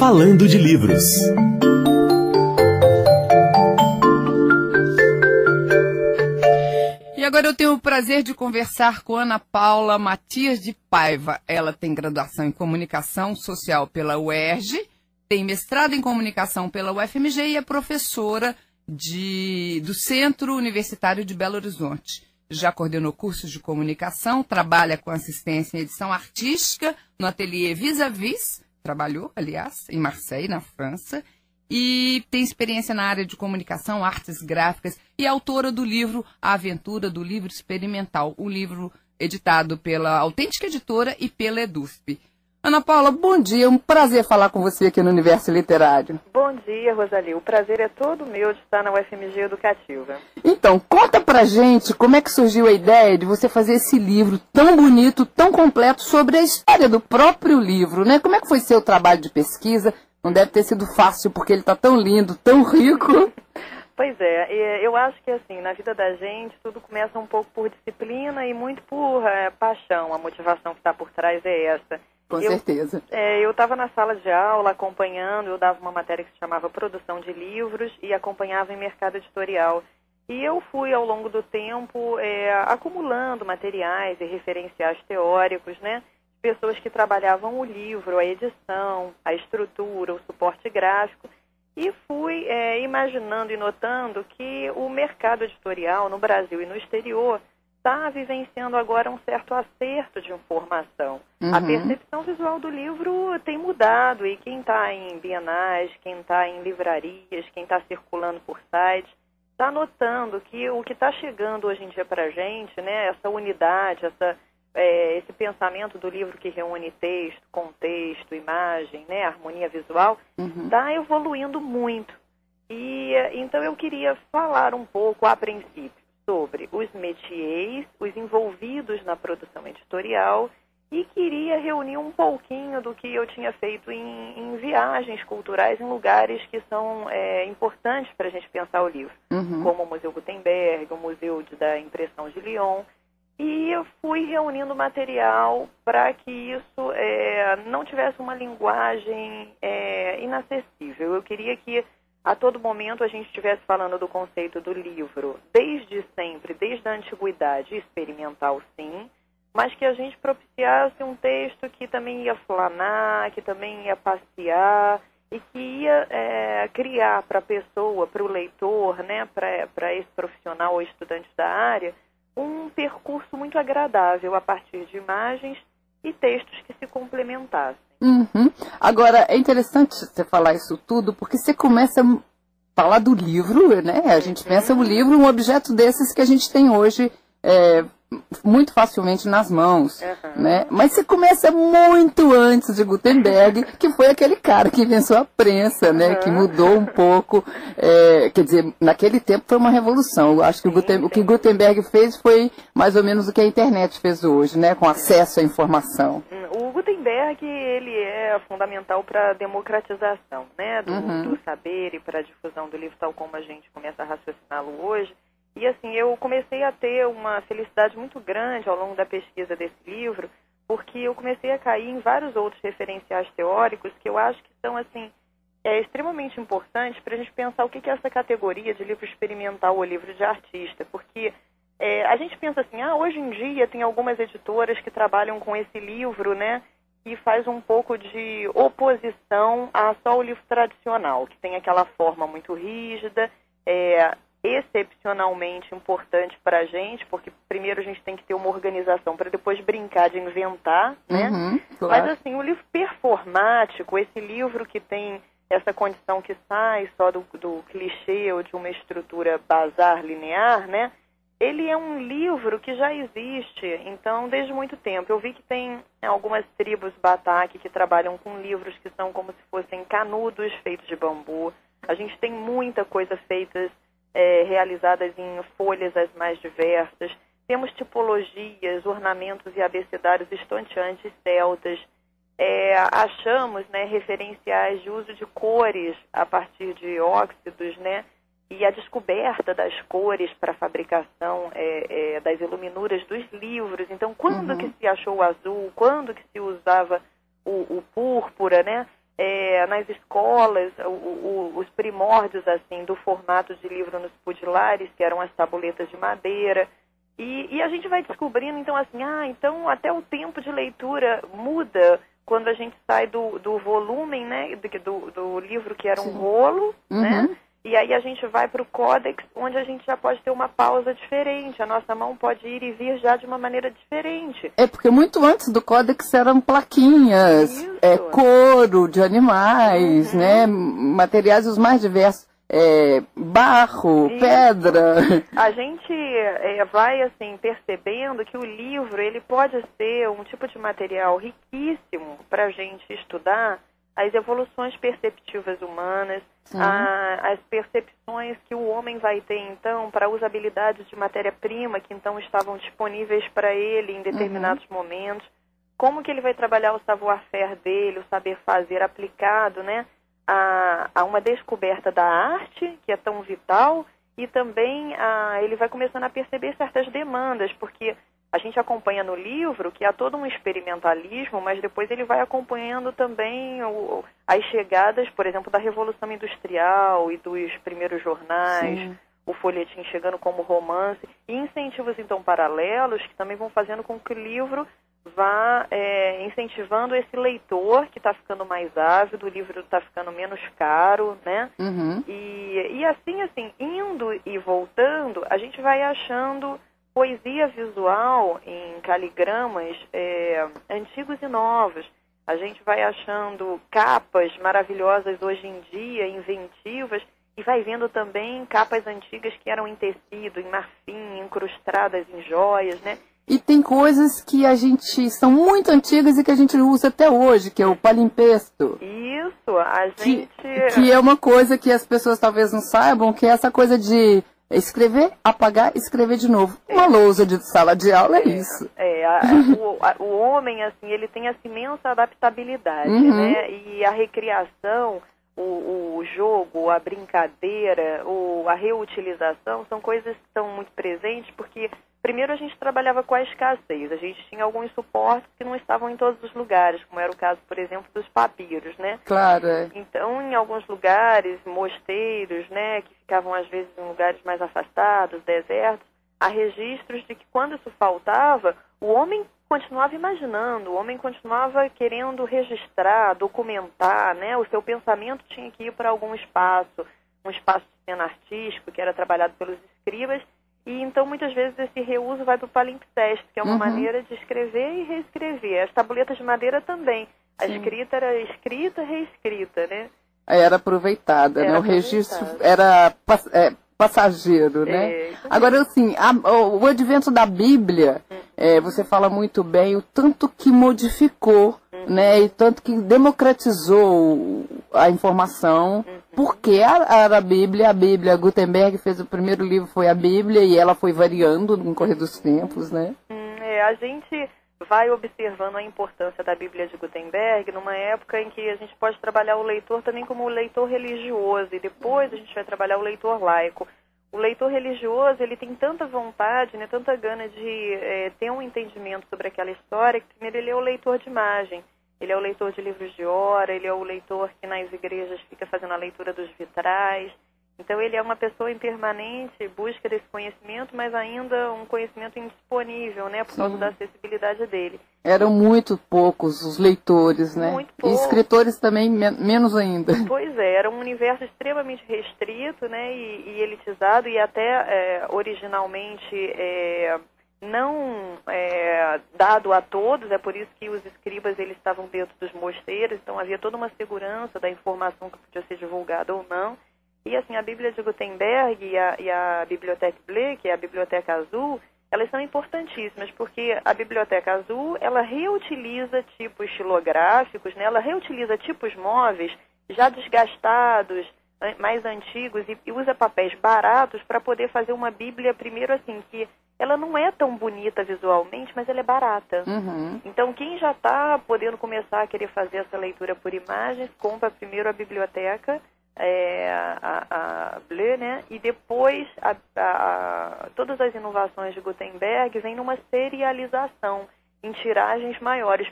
Falando de Livros. E agora eu tenho o prazer de conversar com Ana Paula Matias de Paiva. Ela tem graduação em Comunicação Social pela UERJ, tem mestrado em Comunicação pela UFMG e é professora do Centro Universitário de Belo Horizonte. Já coordenou cursos de comunicação, trabalha com assistência em edição artística no ateliê Vis-a-Vis, trabalhou, aliás, em Marseille, na França, e tem experiência na área de comunicação, artes gráficas e é autora do livro A Aventura do Livro Experimental, o livro editado pela Autêntica Editora e pela EDUSP. Ana Paula, bom dia, é um prazer falar com você aqui no Universo Literário. Bom dia, Rosalie, o prazer é todo meu de estar na UFMG Educativa. Então, conta pra gente como é que surgiu a ideia de você fazer esse livro tão bonito, tão completo, sobre a história do próprio livro, né? Como é que foi seu trabalho de pesquisa? Não deve ter sido fácil, porque ele tá tão lindo, tão rico. Pois é, eu acho que assim, na vida da gente, tudo começa um pouco por disciplina e muito por paixão. A motivação que está por trás é essa. Com certeza. Eu estava na sala de aula acompanhando, eu dava uma matéria que se chamava Produção de Livros e acompanhava em mercado editorial. E eu fui, ao longo do tempo, acumulando materiais e referenciais teóricos, né? Pessoas que trabalhavam o livro, a edição, a estrutura, o suporte gráfico. E fui imaginando e notando que o mercado editorial no Brasil e no exterior está vivenciando agora um certo acerto de informação. A percepção visual do livro tem mudado e quem está em bienais, quem está em livrarias, quem está circulando por sites, está notando que o que está chegando hoje em dia para a gente, né, essa unidade, esse pensamento do livro que reúne texto, contexto, imagem, né, harmonia visual, está evoluindo muito. E então eu queria falar um pouco, a princípio, sobre os métiers, os envolvidos na produção editorial, e queria reunir um pouquinho do que eu tinha feito em viagens culturais em lugares que são importantes para a gente pensar o livro, como o Museu Gutenberg, o Museu da Impressão de Lyon. E eu fui reunindo material para que isso não tivesse uma linguagem inacessível. Eu queria que a todo momento a gente estivesse falando do conceito do livro, desde sempre, desde a antiguidade, experimental sim, mas que a gente propiciasse um texto que também ia flanar, que também ia passear e que ia criar para a pessoa, para o leitor, né, para esse profissional ou estudante da área, um percurso muito agradável a partir de imagens e textos que se complementassem. Agora, é interessante você falar isso tudo, porque você começa a falar do livro, né? A gente pensa o livro, um objeto desses que a gente tem hoje muito facilmente nas mãos, né? Mas você começa muito antes de Gutenberg, que foi aquele cara que inventou a prensa, né? Que mudou um pouco, quer dizer, naquele tempo foi uma revolução. Eu acho que o que Gutenberg fez foi mais ou menos o que a internet fez hoje, né? Com acesso à informação. O Gutenberg, ele é fundamental para a democratização, né? Do saber e para a difusão do livro, tal como a gente começa a raciociná-lo hoje. E assim, eu comecei a ter uma felicidade muito grande ao longo da pesquisa desse livro, porque eu comecei a cair em vários outros referenciais teóricos que eu acho que são, assim, extremamente importantes para a gente pensar o que é essa categoria de livro experimental ou livro de artista, porque a gente pensa assim, hoje em dia tem algumas editoras que trabalham com esse livro, né, que faz um pouco de oposição a só o livro tradicional, que tem aquela forma muito rígida, excepcionalmente importante para a gente, porque primeiro a gente tem que ter uma organização para depois brincar de inventar, né? Claro. Mas assim, o livro performático, esse livro que tem essa condição que sai só do clichê ou de uma estrutura bazar linear, né? Ele é um livro que já existe, então, desde muito tempo. Eu vi que tem algumas tribos Batak que trabalham com livros que são como se fossem canudos feitos de bambu. A gente tem muita coisa feita realizadas em folhas as mais diversas. Temos tipologias, ornamentos e abecedários estonteantes celtas. Achamos, né, referenciais de uso de cores a partir de óxidos, né, e a descoberta das cores para a fabricação das iluminuras dos livros. Então, quando que se achou o azul, quando que se usava o púrpura, né? nas escolas, os primórdios assim do formato de livro nos pudilares, que eram as tabuletas de madeira. E a gente vai descobrindo, então, assim, então até o tempo de leitura muda quando a gente sai do volume, né, do livro que era um rolo, né? E aí a gente vai para o códex, onde a gente já pode ter uma pausa diferente. A nossa mão pode ir e vir já de uma maneira diferente. Porque muito antes do códex eram plaquinhas, couro de animais, né? Materiais os mais diversos. Barro, pedra. A gente vai assim percebendo que o livro ele pode ser um tipo de material riquíssimo para a gente estudar as evoluções perceptivas humanas, as percepções que o homem vai ter, então, para a usabilidade de matéria-prima que, então, estavam disponíveis para ele em determinados momentos, como que ele vai trabalhar o savoir-faire dele, o saber fazer aplicado, né, a uma descoberta da arte, que é tão vital, e também ele vai começando a perceber certas demandas, porque a gente acompanha no livro que há todo um experimentalismo, mas depois ele vai acompanhando também as chegadas, por exemplo, da Revolução Industrial e dos primeiros jornais, o folhetim chegando como romance, e incentivos, então, paralelos, que também vão fazendo com que o livro vá incentivando esse leitor que está ficando mais ávido, o livro está ficando menos caro, né? E assim, indo e voltando, a gente vai achando poesia visual em caligramas antigos e novos. A gente vai achando capas maravilhosas hoje em dia, inventivas, e vai vendo também capas antigas que eram em tecido, em marfim, incrustadas em joias, né? E tem coisas que são muito antigas e que a gente usa até hoje, que é o palimpsesto. Isso, a gente... Que é uma coisa que as pessoas talvez não saibam, que é essa coisa de escrever, apagar, escrever de novo. Uma lousa de sala de aula é isso. O homem, assim, ele tem essa imensa adaptabilidade, né? E a recriação, o jogo, a brincadeira, a reutilização, são coisas que estão muito presentes, porque primeiro a gente trabalhava com a escassez. A gente tinha alguns suportes que não estavam em todos os lugares, como era o caso, por exemplo, dos papiros, né? Claro, Então, em alguns lugares, mosteiros, né, que ficavam às vezes em lugares mais afastados, desertos, há registros de que quando isso faltava, o homem continuava imaginando, o homem continuava querendo registrar, documentar, né? O seu pensamento tinha que ir para algum espaço, um espaço de cena artístico que era trabalhado pelos escribas. E então, muitas vezes, esse reuso vai para o palimpsesto, que é uma maneira de escrever e reescrever. As tabuletas de madeira também. A escrita era escrita, reescrita, né? Era aproveitada, né? O registro era passageiro, né? Agora, assim, o advento da Bíblia, você fala muito bem, o tanto que modificou, né? E tanto que democratizou a informação. Porque a Bíblia, Gutenberg fez o primeiro livro, foi a Bíblia, e ela foi variando no correr dos tempos, né? A gente vai observando a importância da Bíblia de Gutenberg numa época em que a gente pode trabalhar o leitor também como o leitor religioso, e depois a gente vai trabalhar o leitor laico. O leitor religioso, ele tem tanta vontade, né, tanta gana de ter um entendimento sobre aquela história, que primeiro ele é o leitor de imagem. Ele é o leitor de livros de hora, ele é o leitor que nas igrejas fica fazendo a leitura dos vitrais. Então ele é uma pessoa em permanente busca desse conhecimento, mas ainda um conhecimento indisponível, né, por causa da acessibilidade dele. Eram muito poucos os leitores, né? Muito poucos. E escritores também menos ainda. Pois é, era um universo extremamente restrito, né, e elitizado, e até originalmente não dado a todos. É por isso que os escribas eles estavam dentro dos mosteiros, então havia toda uma segurança da informação que podia ser divulgada ou não. E assim, a Bíblia de Gutenberg e a Bibliothèque Bleue, que é a Biblioteca Azul, elas são importantíssimas, porque a Biblioteca Azul, ela reutiliza tipos xilográficos, né? Ela reutiliza tipos móveis já desgastados, mais antigos, e usa papéis baratos para poder fazer uma Bíblia, primeiro assim, que ela não é tão bonita visualmente, mas ela é barata. Então, quem já está podendo começar a querer fazer essa leitura por imagens, compra primeiro a biblioteca, a Bleue, né? E depois todas as inovações de Gutenberg vêm numa serialização em tiragens maiores.